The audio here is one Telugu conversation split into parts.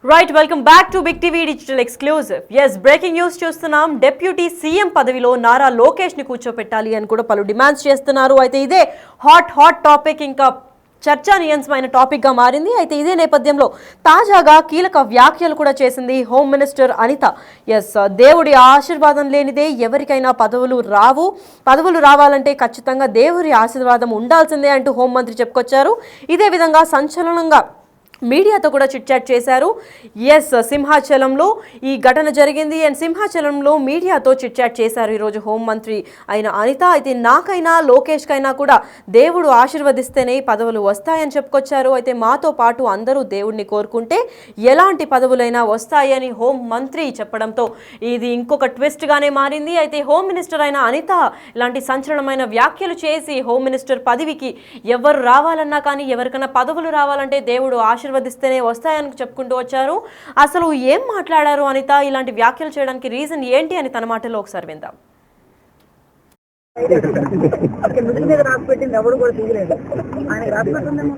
Right welcome back to big TV digital exclusive. Breaking news చూస్తున్నాం. డిప్యూటీ సీఎం పదవిలో నారా లోకేష్ ని కూర్చోపెట్టాలి అని కూడా పలు డిమాండ్స్ చేస్తున్నారు. అయితే ఇదే హాట్ టాపిక్, ఇంకా చర్చానీయాంశమైన టాపిక్ గా మారింది. అయితే ఇదే నేపథ్యంలో తాజాగా కీలక వ్యాఖ్యలు కూడా చేసింది హోమ్ మినిస్టర్ అనిత. దేవుడి ఆశీర్వాదం లేనిదే ఎవరికైనా పదవులు రావాలంటే ఖచ్చితంగా దేవుడి ఆశీర్వాదం ఉండాల్సిందే అంటూ హోంమంత్రి చెప్పుకొచ్చారు. ఇదే విధంగా సంచలనంగా మీడియాతో కూడా చిట్చాట్ చేశారు. సింహాచలంలో ఈ ఘటన జరిగింది అండ్ సింహాచలంలో మీడియాతో చిట్చాట్ చేశారు ఈరోజు హోంమంత్రి అయిన అనిత. అయితే నాకైనా లోకేష్కైనా కూడా దేవుడు ఆశీర్వదిస్తేనే పదవులు వస్తాయని చెప్పుకొచ్చారు. అయితే మాతో పాటు అందరూ దేవుడిని కోరుకుంటే ఎలాంటి పదవులైనా వస్తాయని హోం మంత్రి చెప్పడంతో ఇది ఇంకొక ట్విస్ట్గానే మారింది. అయితే హోమ్ మినిస్టర్ అయిన అనిత ఇలాంటి సంచలనమైన వ్యాఖ్యలు చేసి హోమ్ మినిస్టర్ పదవికి ఎవరు రావాలన్నా కానీ ఎవరికైనా పదవులు రావాలంటే దేవుడు ఆశీర్వదిస్తేనే వస్తాయని చెప్పుకుంటూ వచ్చారు. అసలు ఏం మాట్లాడారు అనిత, ఇలాంటి వ్యాఖ్యలు చేయడానికి రీజన్ ఏంటి అని తన మాటలో ఒకసారి విందాం. మీద రాసి పెట్టింది ఎవడు కూడా తీయలేదు. ఆయన రాసి పెట్టిందేమో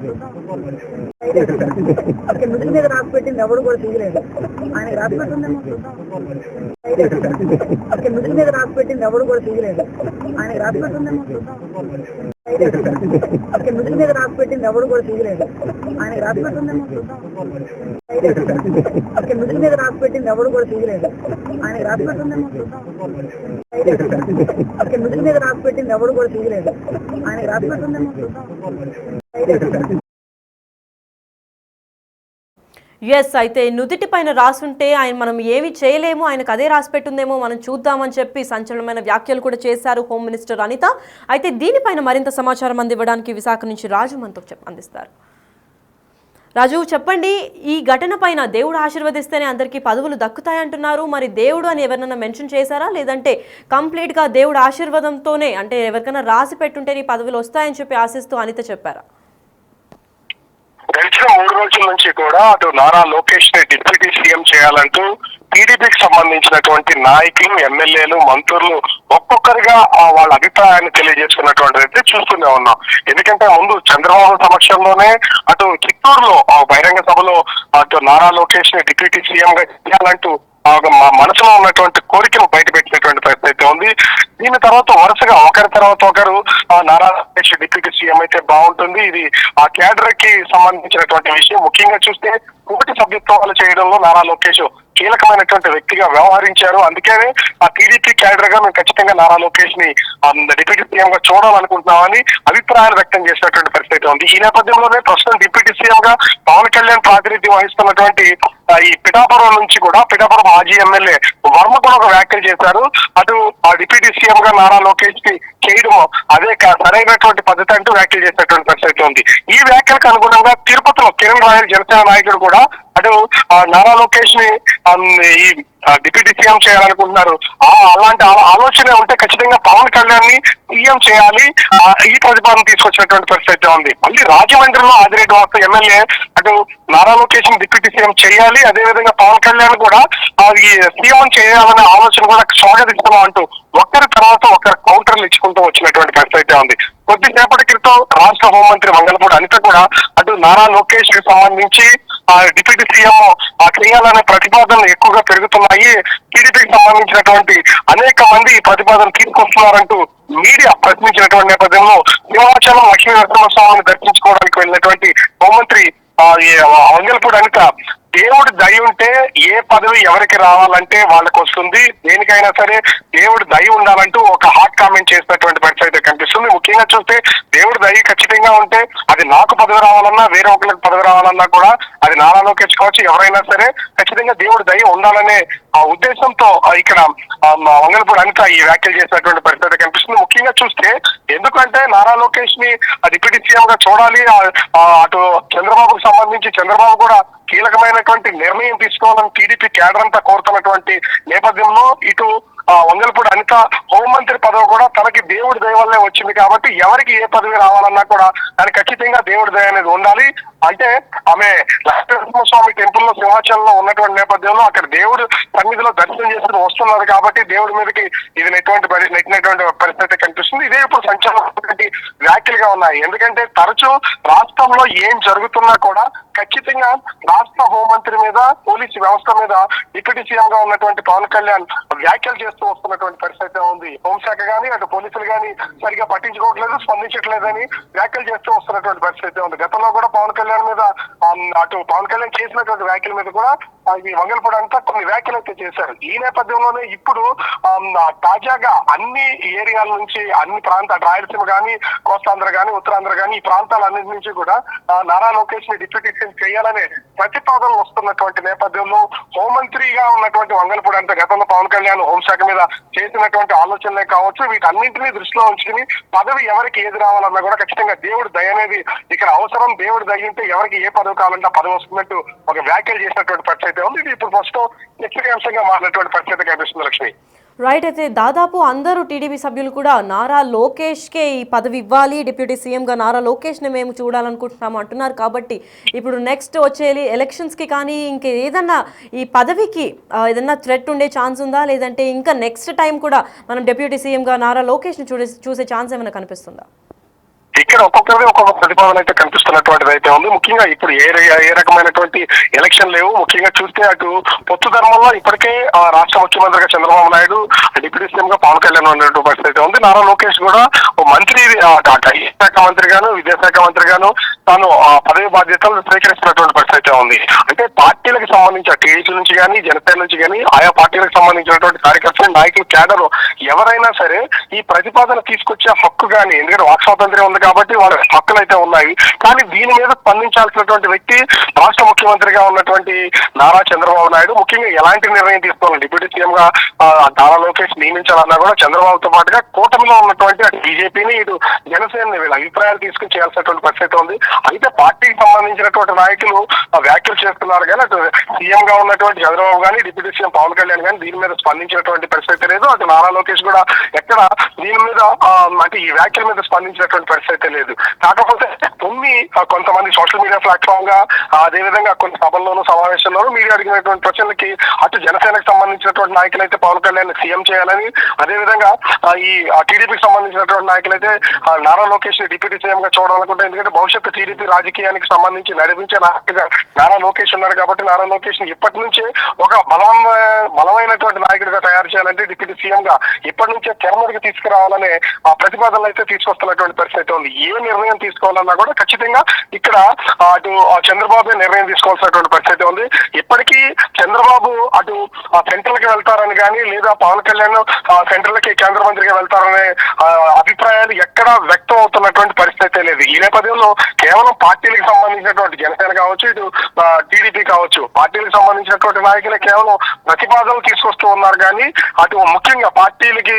మీద రాసి పెట్టింది ఎవడు కూడా తీయలేదు. ఆయన రాసి పెట్టిందేమో మీద రాసి పెట్టింది ఎవడు కూడా తీయలేదు. ఆయన రాసి పెట్టిందేమో అయితే నుదిటి పైన రాసుంటే మనం ఏమి చేయలేము, ఆయనకు అదే రాసి పెట్టుందేమో మనం చూద్దామని చెప్పి సంచలనమైన వ్యాఖ్యలు కూడా చేశారు హోమ్ మినిస్టర్ అనిత. అయితే దీనిపైన మరింత సమాచారం అందివ్వడానికి విశాఖ నుంచి రాజు మనతో అందిస్తారు. రాజు, చెప్పండి, ఈ ఘటన పైన దేవుడు ఆశీర్వదిస్తేనే అందరికీ పదవులు దక్కుతాయంటున్నారు. మరి దేవుడు అని ఎవరినైనా మెన్షన్ చేశారా, లేదంటే కంప్లీట్గా దేవుడు ఆశీర్వాదంతోనే, అంటే ఎవరికైనా రాసి పెట్టుంటే నీ పదవులు వస్తాయని చెప్పి ఆశిస్తూ అనిత చెప్పారా? గడిచిన 3 రోజుల నుంచి కూడా అటు నారా లోకేష్ ని డిప్యూటీ సీఎం చేయాలంటూ టీడీపీకి సంబంధించినటువంటి నాయకులు, ఎమ్మెల్యేలు, మంత్రులు ఒక్కొక్కరిగా వాళ్ళ అభిప్రాయాన్ని తెలియజేసుకున్నటువంటిది అయితే చూస్తూనే ఉన్నాం. ఎందుకంటే ముందు చంద్రబాబు సమక్షంలోనే అటు చిత్తూరులో బహిరంగ సభలో అటు నారా లోకేష్ ని డిప్యూటీ సీఎం గా చేయాలంటూ మనసులో ఉన్నటువంటి కోరికను బయట పెట్టినటువంటి పరిస్థితి ఉంది. దీని తర్వాత వరుసగా ఒకరి తర్వాత ఒకరు నారా లోకేష్ డిప్యూటీ సీఎం అయితే బాగుంటుంది, ఇది ఆ క్యాడర్ కి సంబంధించినటువంటి విషయం. ముఖ్యంగా చూస్తే పోటీ సభ్యత్వాలు చేయడంలో నారా లోకేష్ కీలకమైనటువంటి వ్యక్తిగా వ్యవహరించారు. అందుకనే ఆ టీడీపీ క్యాడర్ గా మేము ఖచ్చితంగా నారా లోకేష్ ని డిప్యూటీ సీఎం గా చూడాలనుకుంటున్నామని అభిప్రాయాలు వ్యక్తం చేసినటువంటి పరిస్థితి ఉంది. ఈ నేపథ్యంలోనే ప్రస్తుతం డిప్యూటీ సీఎం గా పవన్ కళ్యాణ్ ప్రాతినిధ్యం వహిస్తున్నటువంటి ఈ పిఠాపురం నుంచి కూడా పిఠాపురం మాజీ ఎమ్మెల్యే వర్మ కూడా ఒక వ్యాఖ్యలు చేశారు. అటు ఆ డిప్యూటీ సీఎం గా నారా లోకేష్ కి చేయడం అదే సరైనటువంటి పద్ధతి అంటూ వ్యాఖ్యలు చేసినటువంటి పరిస్థితి ఉంది. ఈ వ్యాఖ్యలకు అనుగుణంగా తిరుపతిలో కిరణ్ రాయల్ జనసేన నాయకుడు కూడా అటు నారా లోకేష్ ని ఈ డిప్యూటీ సీఎం చేయాలనుకుంటున్నారు. అలాంటి ఆలోచన ఉంటే ఖచ్చితంగా పవన్ కళ్యాణ్ ని సీఎం చేయాలి, ఈ ప్రతిపాదన తీసుకొచ్చినటువంటి పరిస్థితి ఉంది. మళ్ళీ రాజమండ్రిలో ఆదిరెడ్డి వాసు ఎమ్మెల్యే అటు నారా లోకేష్ ని డిప్యూటీ సీఎం చేయాలి, అదేవిధంగా పవన్ కళ్యాణ్ కూడా ఈ సీఎం చేయాలనే ఆలోచన కూడా స్వాగతిస్తున్నాం అంటూ ఒకరి తర్వాత ఒకరు కౌంటర్లు ఇచ్చుకుంటూ వచ్చినటువంటి పరిస్థితి ఉంది. కొద్దిసేపటి క్రితం రాష్ట్ర హోంమంత్రి మంగళపూడి అనిత కూడా అటు నారా లోకేష్ కి సంబంధించి డిప్యూటీ సీఎం చేయాలనే ప్రతిపాదనలు ఎక్కువగా పెరుగుతున్నాయి, టీడీపీకి సంబంధించినటువంటి అనేక మంది ఈ ప్రతిపాదన తీసుకొస్తున్నారంటూ మీడియా ప్రశ్నించినటువంటి నేపథ్యంలో సింహాచలం లక్ష్మీ నరసింహస్వామిని దర్శించుకోవడానికి వెళ్ళినటువంటి హోంమంత్రి మంగళపూడి అనిత దేవుడి దయ ఉంటే ఏ పదవి ఎవరికి రావాలంటే వాళ్ళకి వస్తుంది, దేనికైనా సరే దేవుడి దయ ఉండాలంటూ ఒక హాట్ కామెంట్ చేసినటువంటి పరిస్థితి కనిపిస్తుంది. ముఖ్యంగా చూస్తే దేవుడి దయ ఖచ్చితంగా ఉంటే అది నాకు పదవి రావాలన్నా వేరే ఒకరికి పదవి రావాలన్నా కూడా అది నారా లోకేష్ కావచ్చు ఎవరైనా సరే ఖచ్చితంగా దేవుడి దయ ఉండాలనే ఆ ఉద్దేశంతో ఇక్కడ మంగళపూడి అనిత ఈ వ్యాఖ్యలు చేసినటువంటి పరిస్థితి కనిపిస్తుంది. ముఖ్యంగా చూస్తే ఎందుకంటే నారా లోకేష్ ని డిప్యూటీ సీఎం గా చూడాలి, అటు చంద్రబాబుకు సంబంధించి చంద్రబాబు కూడా కీలకమైనటువంటి నిర్ణయం తీసుకోవాలని టీడీపీ క్యాడర్ అంతా కోరుతున్నటువంటి నేపథ్యంలో ఇటు వంగలపూడి అనిత హోంమంత్రి పదవి కూడా తనకి దేవుడి దయ వల్లే వచ్చింది కాబట్టి ఎవరికి ఏ పదవి రావాలన్నా కూడా దానికి ఖచ్చితంగా దేవుడి దయ అనేది ఉండాలి. అంటే ఆమె లక్ష్మీనరసింహస్వామి టెంపుల్ లో సింహాచలంలో ఉన్నటువంటి నేపథ్యంలో అక్కడ దేవుడు సన్నిధిలో దర్శనం చేసుకుని వస్తున్నారు కాబట్టి దేవుడి మీదకి ఇది నెట్టినటువంటి పరిస్థితి కనిపిస్తుంది. ఇదే ఇప్పుడు సంచలనమైనటువంటి వ్యాఖ్యలుగా ఉన్నాయి. ఎందుకంటే తరచూ రాష్ట్రంలో ఏం జరుగుతున్నా కూడా ఖచ్చితంగా రాష్ట్ర హోంమంత్రి మీద పోలీసు వ్యవస్థ మీద డిప్యూటీ సీఎం గా ఉన్నటువంటి పవన్ కళ్యాణ్ వ్యాఖ్యలు చేస్తూ వస్తున్నటువంటి పరిస్థితి ఉంది. హోంశాఖ గానీ అటు పోలీసులు గానీ సరిగా పట్టించుకోవట్లేదు, స్పందించట్లేదని వ్యాఖ్యలు చేస్తూ వస్తున్నటువంటి పరిస్థితి ఉంది. గతంలో కూడా పవన్ కళ్యాణ్ మీద అటు పవన్ కళ్యాణ్ చేసినటువంటి వ్యాఖ్యల మీద కూడా ఈ వంగలపూడి అంతా కొన్ని వ్యాఖ్యలు అయితే చేశారు. ఈ నేపథ్యంలోనే ఇప్పుడు తాజాగా అన్ని ఏరియాల నుంచి అన్ని ప్రాంతాలు రాయలసీమ గానీ కోస్తాంధ్ర గానీ ఉత్తరాంధ్ర గానీ ఈ ప్రాంతాలన్నింటి నుంచి కూడా నారా లోకేష్ ని డిప్యూటీ సీఎం చేయాలనే ప్రతిపాదనలు వస్తున్నటువంటి నేపథ్యంలో హోంమంత్రిగా ఉన్నటువంటి వంగలపూడి అంతా గతంలో పవన్ కళ్యాణ్ హోంశాఖ మీద చేసినటువంటి ఆలోచనలే కావచ్చు, వీటన్నింటినీ దృష్టిలో ఉంచుకుని పదవి ఎవరికి ఏది రావాలన్నా కూడా ఖచ్చితంగా దేవుడి దయ అనేది ఇక్కడ అవసరం. దేవుడి దయ ఉంటే ఎవరికి ఏ పదవి కావాలంటే పదవి వస్తున్నట్టు ఒక వ్యాఖ్యలు చేసినటువంటి పరిస్థితి ఉంది. ఇది ఇప్పుడు ఫస్ట్ చర్చనీయాంశంగా మారినటువంటి పరిస్థితి కనిపిస్తుంది లక్ష్మి. రైట్. అయితే దాదాపు అందరూ టీడీపీ సభ్యులు కూడా నారా లోకేష్కే ఈ పదవి ఇవ్వాలి, డిప్యూటీ సీఎంగా నారా లోకేష్ని మేము చూడాలనుకుంటున్నాము అంటున్నారు. కాబట్టి ఇప్పుడు నెక్స్ట్ వచ్చే ఎలక్షన్స్కి కానీ ఇంకా ఏదన్నా ఈ పదవికి ఏదన్నా థ్రెట్ ఉండే ఛాన్స్ ఉందా, లేదంటే ఇంకా నెక్స్ట్ టైం కూడా మనం డిప్యూటీ సీఎంగా నారా లోకేష్ని చూసే ఛాన్స్ ఏమైనా కనిపిస్తుందా? ఇక్కడ ఒక్కొక్కరి ఒక్కొక్క ప్రతిపాదన అయితే కనిపిస్తున్నటువంటిది అయితే ఉంది. ముఖ్యంగా ఇప్పుడు ఏ రకమైనటువంటి ఎలక్షన్ లేవు. ముఖ్యంగా చూస్తే అటు పొత్తు ధర్మంలో ఇప్పటికే రాష్ట్ర ముఖ్యమంత్రిగా చంద్రబాబు నాయుడు, డిప్యూటీ సీఎం గా పవన్ కళ్యాణ్ ఉన్నటువంటి పరిస్థితి ఉంది. నారా లోకేష్ కూడా మంత్రి శాఖ మంత్రిగాను విద్యాశాఖ మంత్రిగాను తాను పదవి బాధ్యతలు స్వీకరిస్తున్నటువంటి పరిస్థితి ఉంది. అంటే పార్టీలకు సంబంధించి టీడీపీ నుంచి కానీ జనసేన నుంచి కానీ ఆయా పార్టీలకు సంబంధించినటువంటి కార్యకర్తలు నాయకులు క్యాడర్ ఎవరైనా సరే ఈ ప్రతిపాదన తీసుకొచ్చే హక్కు కానీ, ఎందుకంటే వాక్ స్వాతంత్ర్యం ఉంది కాబట్టి వాళ్ళ హక్కులు అయితే ఉన్నాయి. కానీ దీని మీద స్పందించాల్సినటువంటి వ్యక్తి రాష్ట్ర ముఖ్యమంత్రిగా ఉన్నటువంటి నారా చంద్రబాబు నాయుడు. ముఖ్యంగా ఎలాంటి నిర్ణయం తీసుకోవాలి, డిప్యూటీ సీఎం గా నారా లోకేష్ నియమించాలన్నా కూడా చంద్రబాబుతో పాటుగా కూటమిలో ఉన్నటువంటి అటు బీజేపీని ఇటు జనసేనని వీళ్ళ అభిప్రాయాలు తీసుకుని చేయాల్సినటువంటి పరిస్థితి ఉంది. అయితే పార్టీకి సంబంధించినటువంటి నాయకులు వ్యాఖ్యలు చేస్తున్నారు కానీ అటు సీఎం గా ఉన్నటువంటి చంద్రబాబు కానీ డిప్యూటీ సీఎం పవన్ కళ్యాణ్ కానీ దీని మీద స్పందించినటువంటి పరిస్థితి లేదు. అటు నారా లోకేష్ కూడా ఎక్కడ దీని మీద అంటే ఈ వ్యాఖ్యల మీద స్పందించినటువంటి పరిస్థితి లేదు. కాకపోతే కొంతమంది సోషల్ మీడియా ప్లాట్ఫామ్ గా అదేవిధంగా కొన్ని సభల్లోనూ సమావేశంలోనూ మీడియా అడిగినటువంటి ప్రశ్నలకి అటు జనసేనకు సంబంధించినటువంటి నాయకులు అయితే పవన్ కళ్యాణ్ సీఎం చేయాలని, అదేవిధంగా ఈ టీడీపీకి సంబంధించినటువంటి నాయకులు అయితే నారా లోకేష్ ని డిప్యూటీ సీఎం గా చూడాలనుకుంటే, ఎందుకంటే భవిష్యత్తు టీడీపీ రాజకీయానికి సంబంధించి నడిపించే నాయకుగా నారా లోకేష్ ఉన్నారు కాబట్టి నారా లోకేష్ ని ఇప్పటి నుంచే ఒక బలమైనటువంటి నాయకుడిగా తయారు చేయాలంటే డిప్యూటీ సీఎం గా ఇప్పటి నుంచే తెర మీదకి తీసుకురావాలనే ప్రతిపాదనలు అయితే తీసుకొస్తున్నటువంటి పరిస్థితి ఉంది. ఏ నిర్ణయం తీసుకోవాలన్నా కూడా ఖచ్చితంగా ఇక్కడ అటు చంద్రబాబు నిర్ణయం తీసుకోవాల్సినటువంటి పరిస్థితి ఉంది. ఇప్పటికీ చంద్రబాబు అటు సెంట్రల్ కి వెళ్తారని కానీ లేదా పవన్ కళ్యాణ్ సెంట్రల్ కి కేంద్ర మంత్రిగా వెళ్తారనే అభిప్రాయాలు ఎక్కడా వ్యక్తం అవుతున్నటువంటి పరిస్థితి లేదు. ఈ నేపథ్యంలో కేవలం పార్టీలకు సంబంధించినటువంటి జనసేన కావచ్చు ఇటు టీడీపీ కావచ్చు పార్టీలకు సంబంధించినటువంటి నాయకులే కేవలం ప్రతిపాదనలు తీసుకొస్తూ ఉన్నారు. కానీ అటు ముఖ్యంగా పార్టీలకి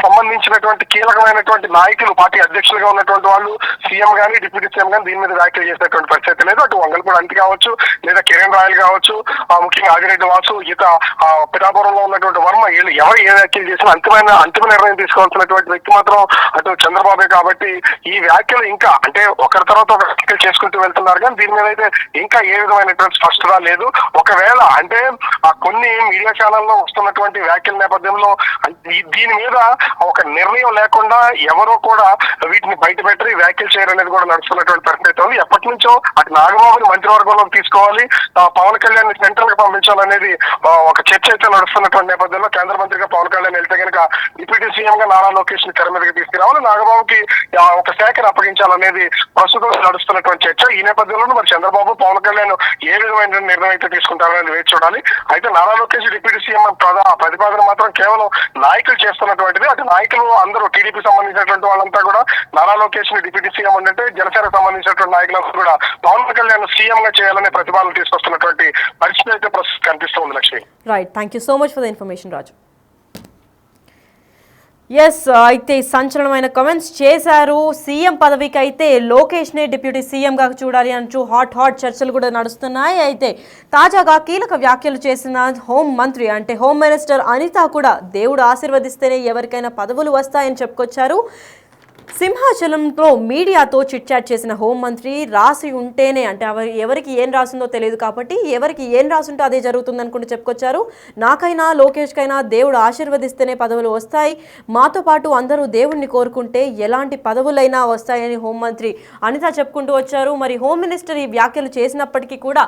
సంబంధించినటువంటి కీలకమైనటువంటి నాయకులు పార్టీ అధ్యక్షులుగా ఉన్నటువంటి వాళ్ళు సీఎం గానీ డిప్యూటీ సీఎం గానీ దీని మీద వ్యాఖ్యలు చేసేటువంటి పరిస్థితి లేదు. అటు వంగలపూడి అంటి కావచ్చు లేదా కిరణ్ రాయల్ కావచ్చు, ముఖ్యంగా ఆదిరెడ్డి వాసు, ఈత పిఠాపురంలో ఉన్నటువంటి వర్మ, వీళ్ళు ఎవరు ఏ వ్యాఖ్యలు చేసినా అంతిమ నిర్ణయం తీసుకోవాల్సినటువంటి వ్యక్తి మాత్రం అటు చంద్రబాబే. కాబట్టి ఈ వ్యాఖ్యలు ఇంకా అంటే ఒకరి తర్వాత ఒక వ్యాఖ్యలు చేసుకుంటూ వెళ్తున్నారు కానీ దీని మీద అయితే ఇంకా ఏ విధమైనటువంటి స్పష్టత లేదు. ఒకవేళ అంటే కొన్ని మీడియా ఛానల్లో వస్తున్నటువంటి వ్యాఖ్యల నేపథ్యంలో దీని మీద ఒక నిర్ణయం లేకుండా ఎవరో కూడా వీటిని బయట పెట్టరి వ్యాఖ్యలు చేయాలనేది కూడా నడుస్తున్నటువంటి పరిస్థితి ఉంది. ఎప్పటి నుంచో అటు నాగబాబుని మంత్రివర్గంలోకి తీసుకోవాలి, పవన్ కళ్యాణ్ సెంట్రల్ గా పంపించాలనేది ఒక చర్చ అయితే నడుస్తున్నటువంటి నేపథ్యంలో కేంద్ర మంత్రిగా పవన్ కళ్యాణ్ వెళ్తే కనుక డిప్యూటీ సీఎం గా నారా లోకేష్ ని తెర మీదకి తీసుకురావాలి, నాగబాబుకి ఒక శాఖను అప్పగించాలనేది ప్రస్తుతం నడుస్తున్నటువంటి చర్చ. ఈ నేపథ్యంలో మరి చంద్రబాబు పవన్ కళ్యాణ్ ఏ విధమైన నిర్ణయం అయితే తీసుకుంటారనేది వేచి చూడాలి. అయితే నారా లోకేష్ డిప్యూటీ సీఎం ప్రతిపాదన మాత్రం కేవలం నాయకులు చేస్తున్నటువంటిది. అటు నాయకులు అందరూ టీడీపీ సంబంధించినటువంటి వాళ్ళంతా కూడా నారా లోకేష్ ని డిప్యూటీ సీఎం అంటే జనసేనకు సంబంధించినటువంటి నాయకులంతా కూడా పవన్ కళ్యాణ్ సీఎం గా చేయాలనే ప్రతిపాదనలు తీసుకొస్తున్నటువంటి పరిస్థితి అయితే ప్రస్తుతం కనిపిస్తుంది Lakshmi. Right, thank you so much for the information Raju. Yes అయితే సంచలనమైన కామెంట్స్ చేశారు. సీఎం పదవికి అయితే లోకేష్ నే డిప్యూటీ సీఎంగా చూడాలి అంటూ హాట్ చర్చలు కూడా నడుస్తున్నాయి. అయితే తాజాగా కీలక వ్యాఖ్యలు చేసిన హోం మంత్రి అంటే హోమ్ మినిస్టర్ అనిత కూడా దేవుడు ఆశీర్వదిస్తేనే ఎవరికైనా పదవులు వస్తాయని చెప్పుకొచ్చారు. సింహాచలంలో మీడియాతో చిట్చాట్ చేసిన హోంమంత్రి రాసి ఉంటేనే అంటే ఎవరికి ఏం రాసిందో తెలియదు కాబట్టి ఎవరికి ఏం రాసుంటే అదే జరుగుతుంది అనుకుంటూ చెప్పుకొచ్చారు. నాకైనా లోకేష్కైనా దేవుడు ఆశీర్వదిస్తేనే పదవులు వస్తాయి, మాతో పాటు అందరూ దేవుణ్ణి కోరుకుంటే ఎలాంటి పదవులైనా వస్తాయని హోంమంత్రి అనిత చెప్పుకుంటూ వచ్చారు. మరి హోమ్ మినిస్టర్ ఈ వ్యాఖ్యలు చేసినప్పటికీ కూడా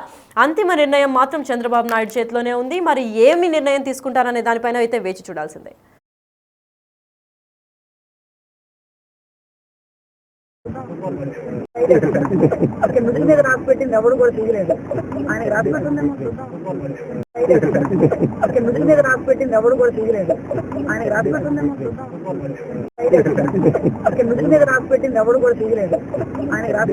అంతిమ నిర్ణయం మాత్రం చంద్రబాబు నాయుడు చేతిలోనే ఉంది. మరి ఏమి నిర్ణయం తీసుకుంటారనే దానిపైన అయితే వేచి చూడాల్సిందే. అక్కడ మిషన్ మీద రాసి పెట్టింది ఎవడు కూడా తీయలేదు. ఆయన రాసి పెట్టిందేమో చూద్దాం. అక్కడ మిషన్ మీద రాసి పెట్టింది ఎవడు కూడా తీయలేదు. ఆయన రాసి పెట్టిందేమో చూద్దాం. అక్కడ మిషన్ మీద రాసి పెట్టింది ఎవడు కూడా తీయలేదు. ఆయన రాసి